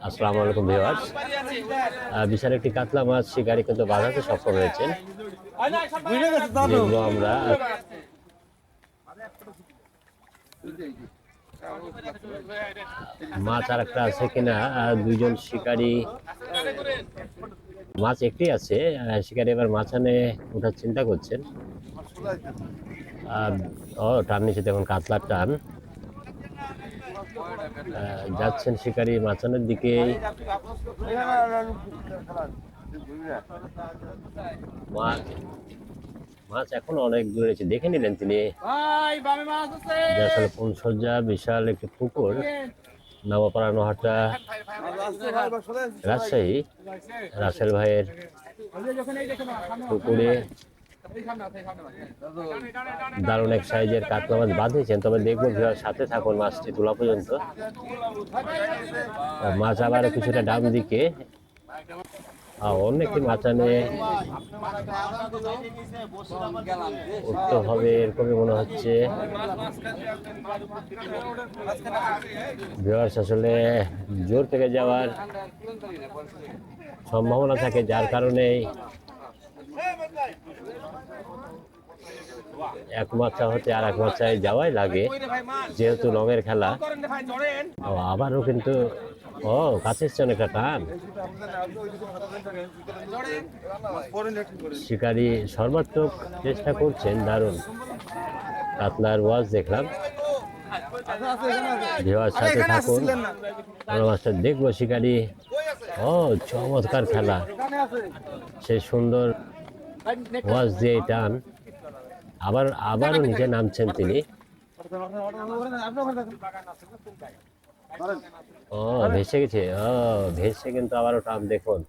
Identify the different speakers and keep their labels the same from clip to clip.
Speaker 1: আসসালামু আলাইকুম ভিউয়ার্স। বিশাল একটি কাতলা মাছ শিকারী কিন্তু বাঁধাতে সক্ষম হয়েছেন। যেগুলো আমরা মাছ আর একটা আছে কিনা, দুইজন শিকারী মাছ একটি আছে, শিকারী এবার মাছ আনে ওঠার চিন্তা করছেন। টান নিচে দেখুন, কাতলার টান। যাচ্ছেন শিকারী মাচানের দিকে। মাছ এখন অনেক দূরে রয়েছে, দেখে নিলেন তিনি। আসলে ফুলসজ্জা বিশাল একটি পুকুর, নবপাড়া নোহাটা, রাজশাহী। রাসেল ভাইয়ের পুকুরে দারুণ এক সাইজের কাতলা মাছ বাঁধিয়েছেন। তবে দেখবো সাথে থাকুন মাছটি তোলা পর্যন্ত। মাছ আবার কিছুটা ডান দিকে, অন্য একটি মাচানে উঠতে হবে এরকমই মনে হচ্ছে। আসলে জোর থেকে যাওয়ার সম্ভাবনা থাকে, যার কারণে এক মাচা হতে আর এক মাচায় যাওয়াই লাগে, যেহেতু রঙের খেলা। আবারও কিন্তু কাছে অনেকটা টান। শিকারী সর্বাত্মক চেষ্টা করছেন। দারুণ কাতলার ওয়াজ দেখলাম। সাথে থাকুন, মাছটা দেখবো। শিকারী চমৎকার খেলা, সেই সুন্দর ওয়াজ দিয়ে টান। আবারও নিচে নামছেন তিনি। ভেসে গেছে, ভেসে কিন্তু আবারও টান দেখুন।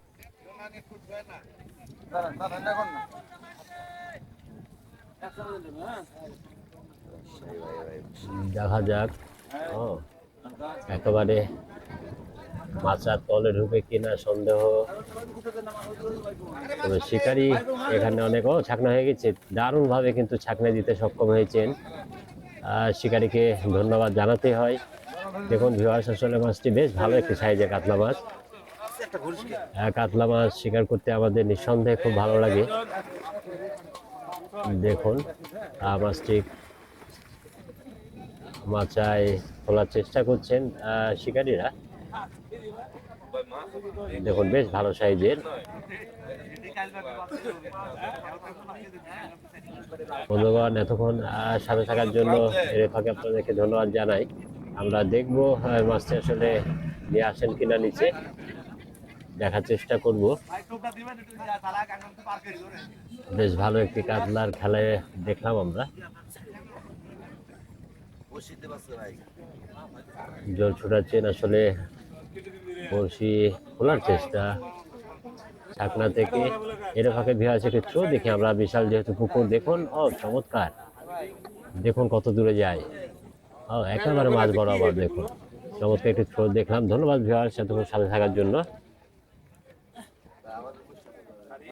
Speaker 1: দেখা যাক একেবারে মাছার তলে ঢুকে কিনা সন্দেহ। তবে শিকারী এখানে অনেক ছাকনা হয়ে গেছে, দারুণ ভাবে কিন্তু ছাকনা দিতে সক্ষম হয়েছেন। শিকারীকে ধন্যবাদ জানাতে হয়। দেখুন ভিউয়ার্স, আসলে মাছটি বেশ ভালো একটি সাইজের কাতলা মাছ। কাতলা মাছ শিকার করতে আমাদের নিঃসন্দেহে খুব ভালো লাগে। দেখুন মাছটি মাচায় তোলার চেষ্টা করছেন শিকারীরা। দেখুন বেশ ভালো সাইজের। বন্ধুগণ, এতক্ষণ সাথে থাকার জন্য রেফাকে আপনাদেরকে ধন্যবাদ জানাই। আমরা দেখবো মাছটি আসলে নিয়ে আসেন কিনা নিচে, দেখার চেষ্টা করব। বেশ ভালো একটি কাতলার খেলায় দেখলাম আমরা। জল ছুটাচ্ছেন, আসলে বড়শি খোলার চেষ্টা ছাকনা থেকে। এর ফাঁকে ভিড় আছে কিছু দেখি আমরা। বিশাল যেহেতু পুকুর, দেখুন চমৎকার, দেখুন কত দূরে যায়। একেবারে মাছ বরাবর, দেখুন চমৎকার একটি থ্রো দেখলাম। ধন্যবাদ ভিউয়ার্স এতক্ষণ সাথে থাকার জন্য।